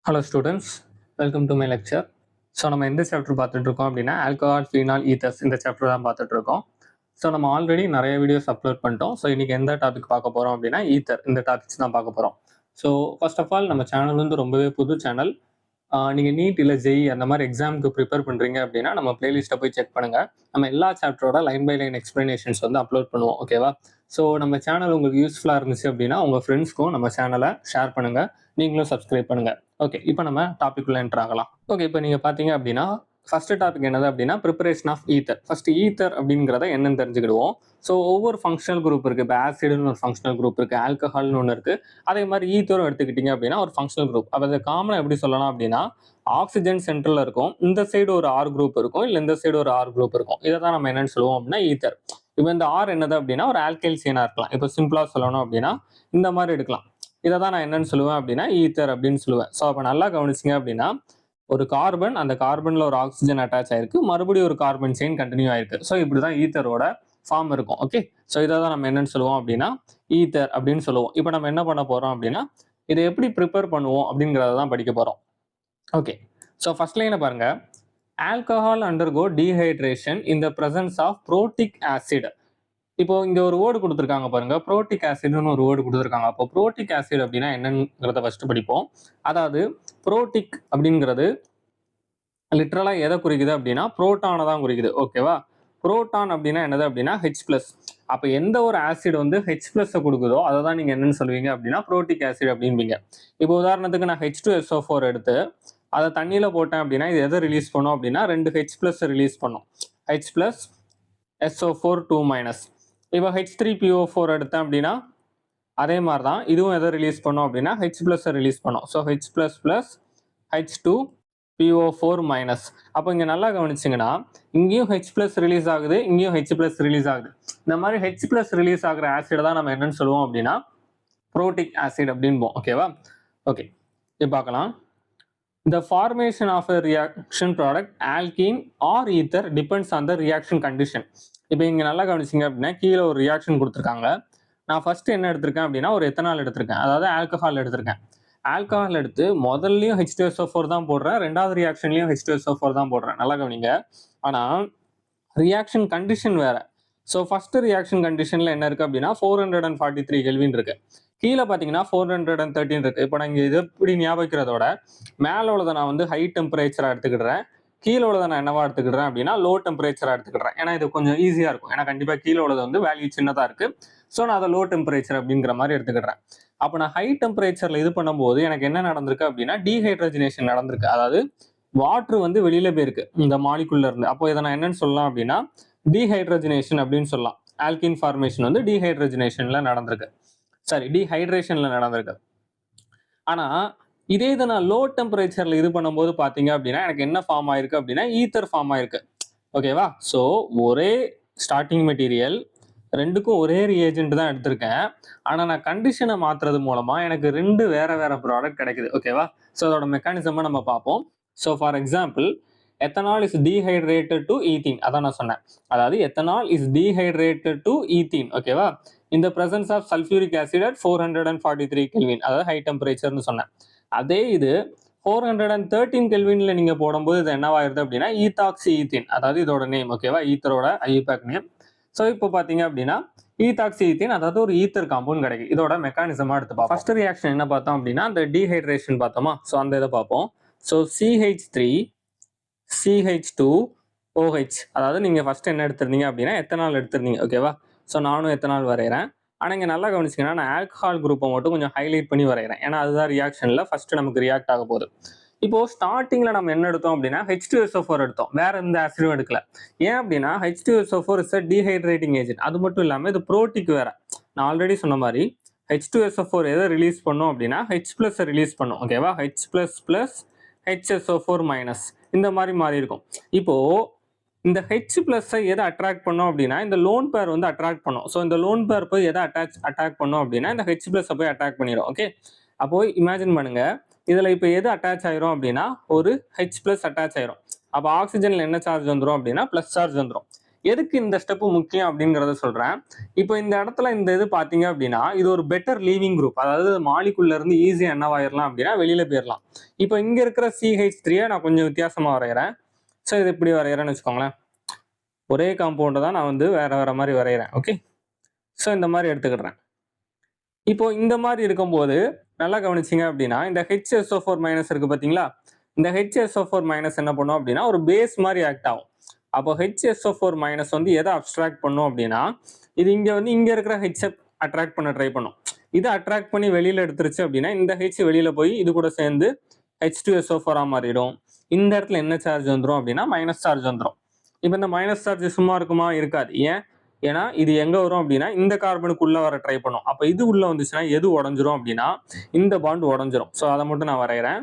Hello students, welcome to my lecture. So நம்ம எந்த chapter பார்த்துட்டு இருக்கோம் அப்படின்னா ஆல்கஹால் ஃபீனால் ஈத்தர்ஸ் இந்த சாப்டர் தான் பார்த்துட்டு இருக்கோம். ஸோ நம்ம ஆல்ரெடி நிறைய வீடியோஸ் அப்லோட் பண்ணிட்டோம். ஸோ இன்னைக்கு எந்த டாபிக் பார்க்க போகிறோம் அப்படின்னா ஈத்தர் இந்த டாபிக்ஸ் தான் பார்க்க போகிறோம். ஸோ ஃபர்ஸ்ட் ஆஃப் ஆல் நம்ம சேனல் வந்து ரொம்பவே புது சேனல். நீங்கள் நீட் இல்லை ஜெய் அந்த மாதிரி எக்ஸாமுக்கு ப்ரிப்பேர் பண்ணுறீங்க அப்படின்னா நம்ம பிளேலிஸ்ட்டை போய் செக் பண்ணுங்கள். நம்ம எல்லா சாப்டரோட லைன் பை லைன் எக்ஸ்ப்ளனேஷன்ஸ் வந்து அப்லோட் பண்ணுவோம். ஓகேவா? ஸோ நம்ம சேனல் உங்களுக்கு யூஸ்ஃபுல்லாக இருந்துச்சு அப்படின்னா உங்கள் ஃப்ரெண்ட்ஸ்க்கும் நம்ம சேனலை ஷேர் பண்ணுங்கள், நீங்களும் சப்ஸ்கிரைப் பண்ணுங்கள். ஓகே, இப்போ நம்ம டாபிக் உள்ள என்டர் ஆகலாம். ஓகே, இப்போ நீங்கள் பார்த்தீங்க அப்படின்னா ஃபர்ஸ்ட் டாபிக் என்னது அப்படின்னா preparation of ether. First ether அப்படிங்கிறத என்னன்னு தெரிஞ்சுக்கிடுவோம். ஸோ ஒவ்வொரு ஃபங்க்ஷனல் குரூப் இருக்குது. இப்போ ஆசிடுன்னு ஒரு ஃபங்க்ஷனல் குரூப் இருக்குது, ஆல்கஹால்னு ஒன்று இருக்குது. அதே மாதிரி ஈத்தரும் எடுத்துக்கிட்டிங்க அப்படின்னா ஒரு ஃபங்க்ஷனல் குரூப். அப்போ அதை காமனாக எப்படி சொல்லலாம் அப்படின்னா ஆக்சிஜன் சென்ட்ரல் இருக்கும், இந்த சைடு ஒரு ஆர் குரூப் இருக்கும், இல்லை இந்த சைடு ஒரு ஆர் குரூப் இருக்கும். இதை தான் நம்ம என்னன்னு சொல்லுவோம் அப்படின்னா ஈத்தர். இப்போ இந்த ஆர் என்னது அப்படின்னா ஒரு ஆல்கைல் சீனாக இருக்கலாம். இப்போ சிம்பிளாக சொல்லணும் அப்படின்னா இந்த மாதிரி எடுக்கலாம். இதை தான் நான் என்னன்னு சொல்லுவேன் அப்படின்னா ஈத்தர் அப்படின்னு சொல்லுவேன். ஸோ அப்போ நல்லா கவனிச்சிங்க அப்படின்னா ஒரு கார்பன், அந்த கார்பனில் ஒரு ஆக்சிஜன் அட்டாச் ஆயிருக்கு, மறுபடியும் ஒரு கார்பன் செயின் கண்டினியூ ஆயிருக்கு. ஸோ இப்படி தான் ஈத்தரோட ஃபார்ம் இருக்கும். ஓகே, ஸோ இதை தான் நம்ம என்னன்னு சொல்லுவோம் அப்படின்னா ஈத்தர் அப்படின்னு சொல்லுவோம். இப்போ நம்ம என்ன பண்ண போகிறோம் அப்படின்னா இதை எப்படி ப்ரிப்பேர் பண்ணுவோம் அப்படிங்கிறத தான் படிக்க போகிறோம். ஓகே, ஸோ ஃபர்ஸ்ட் லைனை பாருங்க. Alcohol undergo dehydration in the presence of protic acid. இப்போ இங்க ஒரு வேர்டு கொடுத்துருக்காங்க பாருங்க, புரோட்டிக் ஆசிட்னு ஒரு வேர்டு கொடுத்துருக்காங்க. அப்போ புரோட்டிக் ஆசிட் அப்படின்னா என்னங்கிறத ஃபர்ஸ்ட் படிப்போம். அதாவது புரோட்டிக் அப்படிங்கிறது லிட்டரலா எதை குறிக்குது அப்படின்னா புரோட்டானை தான் குறிக்குது. ஓகேவா? புரோட்டான் அப்படின்னா என்னது அப்படின்னா ஹெச் பிளஸ். அப்போ எந்த ஒரு ஆசிட் வந்து ஹெச் பிளஸ் கொடுக்குதோ அதை தான் நீங்க என்னன்னு சொல்லுவீங்க அப்படின்னா புரோட்டிக் ஆசிட் அப்படின்பீங்க. இப்போ உதாரணத்துக்கு நான் H2SO4 எடுத்து அதை தண்ணியில போட்டேன் அப்படின்னா இது எதை ரிலீஸ் பண்ணும் அப்படின்னா 2 ஹெச் பிளஸ் ரிலீஸ் பண்ணும். H plus SO4 2-. இப்போ H3PO4 எடுத்தேன் அப்படின்னா அதே மாதிரி தான் இதுவும் எதை ரிலீஸ் பண்ணும் அப்படின்னா ஹெச் பிளஸ் ரிலீஸ் பண்ணும். So H plus plus H2PO4-. அப்போ இங்கே நல்லா கவனிச்சிங்கன்னா இங்கேயும் ஹெச் பிளஸ் ரிலீஸ் ஆகுது, இங்கேயும் ஹெச் பிளஸ் ரிலீஸ் ஆகுது. இந்த மாதிரி ஹெச் பிளஸ் ரிலீஸ் ஆகிற ஆசிட் தான் நம்ம என்னன்னு சொல்லுவோம் அப்படின்னா புரோட்டிக் ஆசிட் அப்படின்போம். ஓகேவா? ஓகே, இப்போ பார்க்கலாம். The formation of a reaction product alkene or ether depends on the reaction condition. இப்போ இங்கே நல்லா கவனிச்சிங்க அப்படின்னா கீழே ஒரு ரியாக்ஷன் கொடுத்துருக்காங்க. நான் ஃபர்ஸ்ட் என்ன எடுத்திருக்கேன் அப்படின்னா ஒரு எத்தனால் எடுத்திருக்கேன், அதாவது ஆல்கஹால் எடுத்திருக்கேன். ஆல்கஹால் எடுத்து முதல்லையும் H2SO4 தான் போடுறேன், ரெண்டாவது ரியாக்ஷன்லையும் H2SO4 தான் போடுறேன். நல்லா கவனிங்க. ஆனால் ரியாக்ஷன் கண்டிஷன் வேற. ஸோ ஃபர்ஸ்ட் ரியாக்ஷன் கண்டிஷனில் என்ன இருக்குது அப்படின்னா 443 கெல்வின் இருக்கு, கீழே பார்த்தீங்கன்னா 413 இருக்கு. இப்போ நான் இங்கே இது இப்படி ஞாபகிக்கிறதோட மேலே உள்ளதை நான் வந்து ஹை டெம்பரேச்சராக எடுத்துக்கிடுறேன், கீழே உள்ளதை நான் என்னவா எடுத்துக்கிடுறேன் அப்படின்னா லோ டெம்பரேச்சராக எடுத்துக்கிடுறேன். ஏன்னா இது கொஞ்சம் ஈஸியாக இருக்கும். ஏன்னா கண்டிப்பாக கீழே உள்ளது வந்து வேல்யூ சின்னதாக இருக்கு. ஸோ நான் அதை லோ டெம்பரேச்சர் அப்படிங்கிற மாதிரி எடுத்துக்கிடுறேன். அப்போ நான் ஹை டெம்பரேச்சரில் இது பண்ணும்போது எனக்கு என்ன நடந்திருக்கு அப்படின்னா டீஹைட்ரஜனேஷன் நடந்திருக்கு. அதாவது வாட்டர் வந்து வெளியில போயிருக்கு இந்த மாலிகுல்ல இருந்து. அப்போ இதை நான் என்னன்னு சொல்லலாம் அப்படின்னா டீஹைட்ரஜனேஷன் அப்படின்னு சொல்லலாம். ஆல்கின் ஃபார்மேஷன் வந்து டீஹைட்ரஜனேஷன்ல நடந்திருக்கு, சாரி டீஹைட்ரேஷன்ல நடந்திருக்கு. ஆனா இதே இதை நான் லோ டெம்பரேச்சர்ல இது பண்ணும்போது பாத்தீங்க அப்படின்னா எனக்கு என்ன ஃபார்ம் ஆயிருக்கு அப்படின்னா ஈத்தர் ஃபார்ம் ஆயிருக்கு. ஓகேவா? ஸோ ஒரே ஸ்டார்டிங் மெட்டீரியல், ரெண்டுக்கும் ஒரே ரியேஜென்ட் தான் எடுத்திருக்கேன். ஆனால் நான் கண்டிஷனை மாற்றுறது மூலமா எனக்கு ரெண்டு வேற வேற ப்ராடக்ட் கிடைக்குது. ஓகேவா? ஸோ அதோட மெக்கானிசமை நம்ம பார்ப்போம். So for example ethanol is dehydrated to ethene. அதான் நான் சொன்னேன், அதாவது ethanol is dehydrated to ethene. ஓகேவா? இந்த presence of sulphuric acid at 443 kelvin, அதாவது ஹை டெம்பரேச்சர்னு சொன்னேன். அதே இது 413 கெல்வின்ல நீங்க போடும்போது இது என்னவாயிருது அப்படின்னா ஈத்தாக்சி ஈத்தீன், அதாவது இதோட நேம். ஓகேவா? ஈத்தரோட ஐயூபேக் நேம். ஸோ இப்போ பார்த்தீங்க அப்படின்னா ஈத்தாக்சி ஈத்தீன், அதாவது ஒரு ஈத்தர் காம்பவுண்ட் கிடைக்கும். இதோட மெக்கானிசமா எடுத்து பார்ப்போம். ஃபர்ஸ்ட் ரியாக்ஷன் என்ன பார்த்தோம் அப்படின்னா அந்த டீஹைட்ரேஷன் பார்த்தோமா? ஸோ அந்த இதை பார்ப்போம். ஸோ CH3 CH2OH, அதாவது நீங்க ஃபர்ஸ்ட் என்ன எடுத்திருந்தீங்க அப்படின்னா எத்தனால் எடுத்திருந்தீங்க. ஓகேவா? ஸோ நானும் எத்தனால் வரைகிறேன். ஆனால் இங்கே நல்லா கவனிச்சிங்கன்னா நான் ஆல்கஹால் குரூப்பை மட்டும் கொஞ்சம் ஹைலைட் பண்ணி வரைகிறேன். ஏன்னா அதுதான் ரியாக்ஷனில் ஃபர்ஸ்ட் நமக்கு ரியாக்ட் ஆக போகுது. இப்போ ஸ்டார்டிங்ல நம்ம என்ன எடுத்தோம் அப்படின்னா H2SO4 எடுத்தோம், வேற எந்த ஆசிடும் எடுக்கல. ஏன் அப்படின்னா H2SO4 is a dehydrating agent. அது மட்டும் இல்லாமல் இது புரோட்டிக் வேற. நான் ஆல்ரெடி சொன்ன மாதிரி H2SO4 எதை ரிலீஸ் பண்ணும் அப்படின்னா H பிளஸ் ரிலீஸ் பண்ணும். ஓகேவா? H plus plus HSO4-. இந்த மாதிரி மாறி இருக்கும். இப்போ இந்த ஹெச் பிளஸை எதை அட்ராக்ட் பண்ணோம் அப்படின்னா இந்த லோன் பேர் வந்து அட்ராக்ட் பண்ணும். ஸோ இந்த லோன் பேர் போய் எதை அட்டாக் பண்ணோம் அப்படின்னா இந்த ஹெச் பிளஸை போய் அட்டாக் பண்ணிடும். ஓகே, அப்போ இமேஜின் பண்ணுங்க, இதுல இப்போ எது அட்டாச் ஆயிரும் அப்படின்னா ஒரு ஹெச் பிளஸ் அட்டாச் ஆயிரும். அப்போ ஆக்சிஜன்ல என்ன சார்ஜ் வந்துடும் அப்படின்னா பிளஸ் சார்ஜ் வந்துடும். எதுக்கு இந்த ஸ்டெப் முக்கியம் அப்படிங்கிறத சொல்றேன். இப்போ இந்த இடத்துல இந்த இது பாத்தீங்க அப்படின்னா இது ஒரு பெட்டர் லீவிங் குரூப், அதாவது மாலிகுல்ல இருந்து ஈஸியா என்னவாயிரலாம் அப்படின்னா வெளியில போயிடலாம். இப்போ இங்க இருக்கிற CH3 நான் கொஞ்சம் வித்தியாசமா வரைகிறேன். ஸோ இது இப்படி வரைகிறேன்னு வச்சுக்கோங்களேன். ஒரே காம்பவுண்டை தான் நான் வந்து வேற வேற மாதிரி வரைகிறேன். ஓகே, ஸோ இந்த மாதிரி எடுத்துக்கிடுறேன். இப்போ இந்த மாதிரி இருக்கும்போது நல்லா கவனிச்சிங்க அப்படின்னா இந்த HSO4- இருக்கு பார்த்தீங்களா, இந்த HSO4- என்ன பண்ணும் அப்படின்னா ஒரு பேஸ் மாதிரி ஆக்ட் ஆகும். அப்போ HSO4- வந்து எதை அப்ட்ராக்ட் பண்ணும் அப்படின்னா இது இங்க வந்து இங்க இருக்கிற ஹெச்சை அட்ராக்ட் பண்ண ட்ரை பண்ணும். இதை அட்ராக்ட் பண்ணி வெளியில எடுத்துருச்சு அப்படின்னா இந்த ஹெச் வெளியில போய் இது கூட சேர்ந்து H2SO4 மாறிடும். இந்த இடத்துல என்ன சார்ஜ் வந்துடும் அப்படின்னா மைனஸ் சார்ஜ் வந்துடும். இப்போ இந்த மைனஸ் சார்ஜ் சும்மா இருக்குமா? இருக்காது. ஏன்? ஏன்னா இது எங்க வரும் அப்படின்னா இந்த கார்பனுக்குள்ள வர ட்ரை பண்ணும். அப்போ இது உள்ள வந்துச்சுன்னா எது உடஞ்சிரும் அப்படின்னா இந்த பாண்ட் உடஞ்சிரும். ஸோ அதை மட்டும் நான் வரைகிறேன்.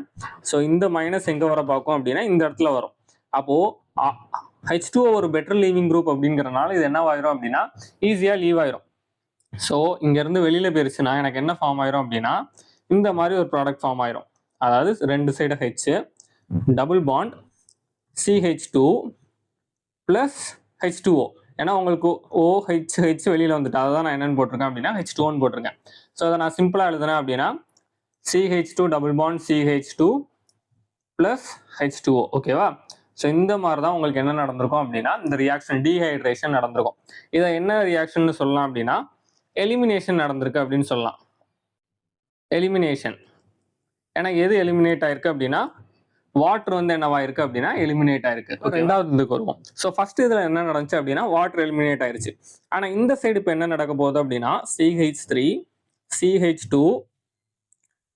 ஸோ இந்த மைனஸ் எங்க வர பார்க்கும் அப்படின்னா இந்த இடத்துல வரும். அப்போ H2O ஒரு பெட்டர் லீவிங் குரூப் அப்படிங்கிறனால இது என்ன ஆயிரும் அப்படின்னா ஈஸியா லீவ் ஆயிரும். ஸோ இங்க இருந்து வெளியில போயிருச்சுன்னா எனக்கு என்ன ஃபார்ம் ஆயிரும் அப்படின்னா இந்த மாதிரி ஒரு ப்ராடக்ட் ஃபார்ம் ஆயிரும். அதாவது ரெண்டு side H double bond CH2 plus H2O. ஏன்னா உங்களுக்கு OHH வெளியில வந்துட்டு அதை தான் நான் என்னன்னு போட்டிருக்கேன் அப்படின்னா H2O போட்டிருக்கேன். ஸோ அதை நான் சிம்பிளா எழுதுனேன் அப்படின்னா CH2 double bond CH2 plus H2O. ஓகேவா? ஸோ இந்த மாதிரி தான் உங்களுக்கு என்ன நடந்திருக்கும் அப்படின்னா இந்த ரியாக்ஷன் டீஹைட்ரேஷன் நடந்திருக்கும். இதை என்ன ரியாக்ஷன் சொல்லலாம் அப்படின்னா எலிமினேஷன் நடந்திருக்கு அப்படின்னு சொல்லலாம். எலிமினேஷன். ஏன்னா எது எலிமினேட் ஆயிருக்கு அப்படின்னா வாட்டர் வந்து என்னவாயிருக்கு அப்படின்னா எலிமினேட் ஆயிருக்கு. ரெண்டாவது இதுக்கு வருவோம். ஸோ ஃபர்ஸ்ட் இதுல என்ன நடந்துச்சு அப்படின்னா வாட்டர் எலிமினேட் ஆயிருச்சு. ஆனா இந்த சைடு இப்போ என்ன நடக்க போகுது அப்படின்னா CH3 CH2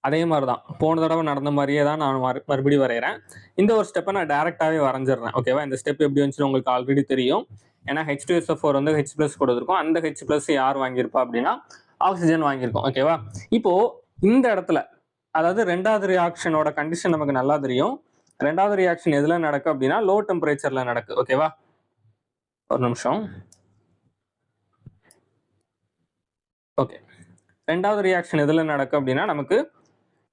அதே மாதிரி தான் போன தடவை நடந்த மாதிரியே தான் நான் மறுபடியும் வரைகிறேன். இந்த ஒரு ஸ்டெப்பை நான் டைரக்டாவே வரைஞ்சிடுறேன். ஓகேவா? இந்த ஸ்டெப் எப்படி வந்துச்சுன்னு உங்களுக்கு ஆல்ரெடி தெரியும். ஏன்னா H2SO4 வந்து H+ கொடுத்துருக்கோம். அந்த H+ யார் வாங்கியிருப்பா அப்படின்னா ஆக்சிஜன் வாங்கியிருக்கோம். ஓகேவா? இப்போ இந்த இடத்துல அதாவது ரெண்டாவது ரியாக்ஷனோட கண்டிஷன் நமக்கு நல்லா தெரியும். ரெண்டாவது ரியாக்ஷன் எதுல நடக்கு அப்படின்னா லோ டெம்பரேச்சர்ல நடக்கு. ஓகேவா? ஒரு நிமிஷம். ஓகே, ரெண்டாவது ரியாக்ஷன் எதுல நடக்கு அப்படின்னா நமக்கு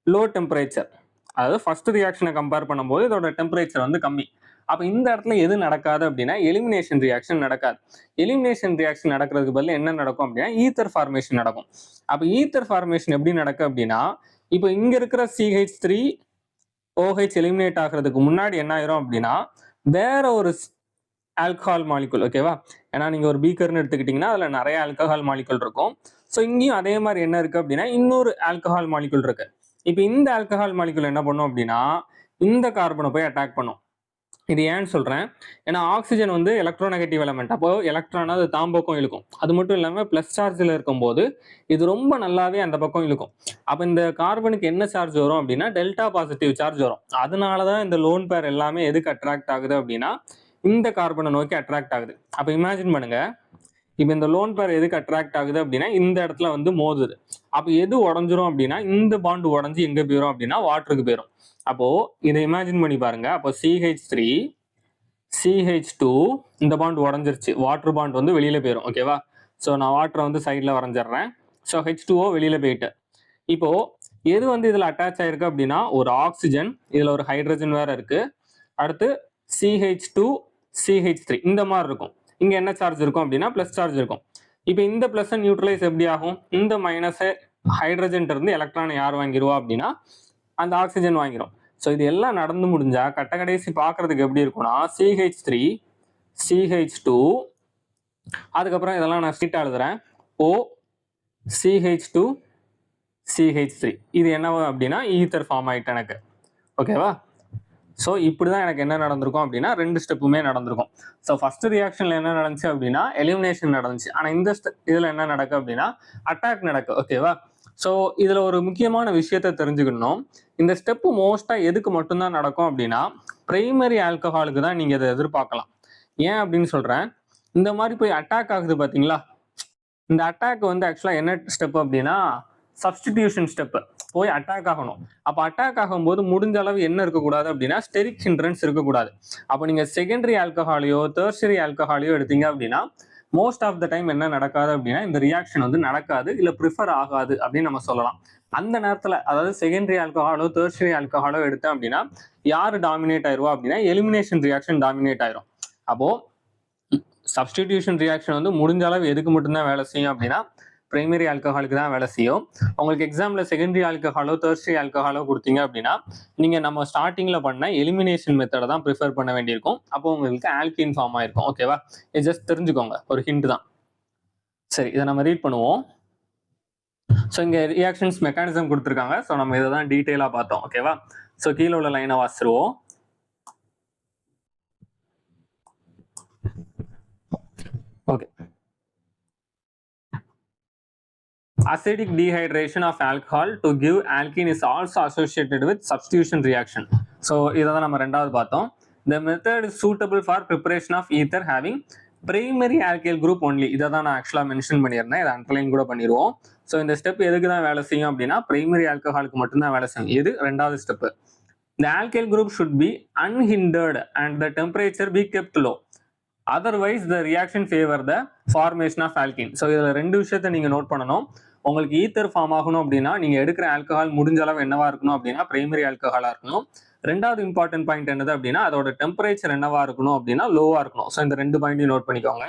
லோ டெம்பரேச்சர். அதாவது ஃபர்ஸ்ட் ரியாக்ஷனை கம்பேர் பண்ணும்போது இதோட டெம்பரேச்சர் வந்து கம்மி. அப்ப இந்த இடத்துல எது நடக்காது அப்படின்னா எலிமினேஷன் ரியாக்ஷன் நடக்காது. எலிமினேஷன் ரியாக்ஷன் நடக்கிறதுக்கு பதில் என்ன நடக்கும் அப்படின்னா ஈத்தர் ஃபார்மேஷன் நடக்கும். அப்ப ஈத்தர் ஃபார்மேஷன் எப்படி நடக்கு அப்படின்னா இப்போ இங்க இருக்கிற CH3OH எலிமினேட் ஆகிறதுக்கு முன்னாடி என்ன ஆயிரும் அப்படின்னா வேற ஒரு ஆல்கஹால் மாலிகுல். ஓகேவா? ஏன்னா நீங்க ஒரு பீக்கர்னு எடுத்துக்கிட்டீங்கன்னா அதுல நிறைய ஆல்கஹால் மாலிகுல் இருக்கும். ஸோ இங்கேயும் அதே மாதிரி என்ன இருக்கு அப்படின்னா இன்னொரு ஆல்கஹால் மாலிகுல் இருக்கு. இப்போ இந்த ஆல்கஹால் மாலிகுல் என்ன பண்ணும் அப்படின்னா இந்த கார்பனை போய் அட்டாக் பண்ணும். இது ஏன்னு சொல்றேன், ஏன்னா ஆக்சிஜன் வந்து எலக்ட்ரோநெகட்டிவ் எலமெண்ட். அப்போ எலக்ட்ரான் அது தாம் பக்கம் இழுக்கும். அது மட்டும் இல்லாம பிளஸ் சார்ஜ்ல இருக்கும்போது இது ரொம்ப நல்லாவே அந்த பக்கம் இழுக்கும். அப்ப இந்த கார்பனுக்கு என்ன சார்ஜ் வரும் அப்படின்னா டெல்டா பாசிட்டிவ் சார்ஜ் வரும். அதனாலதான் இந்த லோன் பேர் எல்லாமே எதுக்கு அட்ராக்ட் ஆகுது அப்படின்னா இந்த கார்பனை நோக்கி அட்ராக்ட் ஆகுது. அப்ப இமேஜின் பண்ணுங்க, இப்ப இந்த லோன் பேர் எதுக்கு அட்ராக்ட் ஆகுது அப்படின்னா இந்த இடத்துல வந்து மோதுது. அப்ப எது உடஞ்சிரும் அப்படின்னா இந்த பாண்ட் உடஞ்சி எங்க போயிரும் அப்படின்னா வாட்டருக்கு போயிரும். அப்போ இதை இமேஜின் பண்ணி பாருங்க. அப்போ CH3 CH2 இந்த பாண்ட் உடஞ்சிருச்சு, வாட்டர் பாண்ட் வந்து வெளியில போயிரும். ஓகேவா? ஸோ நான் வாட்டரை வந்து சைட்ல வரைஞ்சிடுறேன். ஸோ H2O வெளியில போயிட்டு இப்போ எது வந்து இதுல அட்டாச் ஆயிருக்கு அப்படின்னா ஒரு ஆக்சிஜன், இதுல ஒரு ஹைட்ரஜன் வேற இருக்கு, அடுத்து CH2 CH3 இந்த மாதிரி இருக்கும். இங்க என்ன சார்ஜ் இருக்கும் அப்படின்னா பிளஸ் சார்ஜ் இருக்கும். இப்போ இந்த பிளஸ் நியூட்ரலைஸ் எப்படி ஆகும்? இந்த மைனஸ் ஹைட்ரஜன் இருந்து எலக்ட்ரானை யார் வாங்கிடுவா அப்படின்னா அந்த ஆக்சிஜன் வாங்கிடும். ஸோ இது எல்லாம் நடந்து முடிஞ்சா கடைசி பார்க்கறதுக்கு எப்படி இருக்கும்னா CH3 CH2 அதுக்கப்புறம் இதெல்லாம் நான் ஸ்ட்ரிக்டா எழுதுறேன் O CH2 CH3. இது என்ன அப்படின்னா ஈத்தர் ஃபார்ம் ஆயிட்டு எனக்கு. ஓகேவா? ஸோ இப்படிதான் எனக்கு என்ன நடந்திருக்கும் அப்படின்னா ரெண்டு ஸ்டெப்புமே நடந்திருக்கும். ஸோ ஃபர்ஸ்ட் ரியாக்ஷன்ல என்ன நடந்துச்சு அப்படின்னா எலிமினேஷன் நடந்துச்சு. ஆனா இந்த இதுல என்ன நடக்கு அப்படின்னா அட்டாக் நடக்கு. ஓகேவா? ஸோ இதுல ஒரு முக்கியமான விஷயத்த தெரிஞ்சுக்கணும். இந்த ஸ்டெப் மோஸ்டா எதுக்கு மட்டும்தான் நடக்கும் அப்படின்னா பிரைமரி ஆல்கஹாலுக்கு தான் நீங்க இதை எதிர்பார்க்கலாம். ஏன் அப்படின்னு சொல்றேன், இந்த மாதிரி போய் அட்டாக் ஆகுது பாத்தீங்களா, இந்த அட்டாக் வந்து ஆக்சுவலா என்ன ஸ்டெப் அப்படின்னா சப்ஸ்டிடியூஷன் ஸ்டெப். போய் அட்டாக் ஆகணும். அப்ப அட்டாக் ஆகும்போது முடிஞ்ச அளவு என்ன இருக்கக்கூடாது அப்படின்னா ஸ்டெரிக் ஹிண்ட்ரன்ஸ் இருக்கக்கூடாது. அப்போ நீங்க செகண்டரி ஆல்கஹாலையோ டெர்ஷரி ஆல்கஹாலையோ எடுத்தீங்க அப்படின்னா மோஸ்ட் ஆஃப் த டைம் என்ன நடக்காது அப்படின்னா இந்த ரியாக்ஷன் வந்து நடக்காது, இல்ல ப்ரிஃபர் ஆகாது அப்படின்னு நம்ம சொல்லலாம். அந்த நேரத்துல அதாவது செகண்டரி ஆல்கஹாலோ டெர்ஷரி ஆல்கஹாலோ எடுத்தேன் அப்படின்னா யாரு டாமினேட் ஆயிருவா அப்படின்னா எலிமினேஷன் ரியாக்ஷன் டாமினேட் ஆயிரும். அப்போ சப்ஸ்டிடியூஷன் ரியாக்ஷன் வந்து முடிஞ்ச அளவு எதுக்கு மட்டும்தான் வேலை செய்யும் அப்படின்னா பிரைமரி ஆல்கஹாலுக்கு தான் வேலை செய்யும். உங்களுக்கு எக்ஸாம்ல செகண்டரி ஆல்கஹாலோ டெர்ஷரி ஆல்கஹாலோ கொடுத்தீங்க அப்படின்னா நீங்க நம்ம ஸ்டார்டிங்ல பண்ண எலிமினேஷன் மெத்தடை தான் ப்ரிஃபர் பண்ண வேண்டியிருக்கும். அப்போ உங்களுக்கு ஆல்கின் ஃபார்ம் ஆயிருக்கும். ஓகேவா, இது ஜஸ்ட் தெரிஞ்சுக்கோங்க, ஒரு ஹிண்ட் தான். சரி, இதை நம்ம ரீட் பண்ணுவோம். ஸோ இங்கே ரியாக்ஷன்ஸ் மெக்கானிசம் கொடுத்துருக்காங்க. ஸோ நம்ம இதை தான் டீட்டெயிலாக பார்த்தோம். ஓகேவா, ஸோ கீழே உள்ள லைனை வாசிடுவோம். Okay, acidic dehydration of alcohol to give alkene is also associated with substitution reaction. So இதை தான் நம்ம ரெண்டாவது பார்த்தோம். The method is suitable for preparation of ether having primary alkyl group only. இதை தான் நான் ஆக்சுவலாக மென்ஷன் பண்ணியிருந்தேன், இதை அண்டர்லைன் கூட பண்ணிடுவோம். ஸோ இந்த ஸ்டெப் எதுக்கு தான் வேலை செய்யும் அப்படின்னா பிரைமரி ஆல்கஹாலுக்கு மட்டும்தான் வேலை செய்யும். இது ரெண்டாவது step. The alkyl group should be unhindered and the temperature be kept low. Otherwise the reaction favor the formation of alkene. So இதில் ரெண்டு விஷயத்தை நீங்கள் நோட் பண்ணணும். உங்களுக்கு ஈத்தர் ஃபார்ம் ஆகணும் அப்படின்னா நீங்க எடுக்கிற ஆல்கஹால் முடிஞ்ச அளவு என்னவா இருக்கணும் அப்படின்னா பிரைமரி ஆல்கஹாலா இருக்கணும். ரெண்டாவது இம்பார்ட்டன்ட் பாயிண்ட் என்னது அப்படின்னா அதோட டெம்பரேச்சர் என்னவா இருக்கணும் அப்படின்னா லோவா இருக்கணும். ஸோ இந்த ரெண்டு பாயிண்டையும் நோட் பண்ணிக்கோங்க.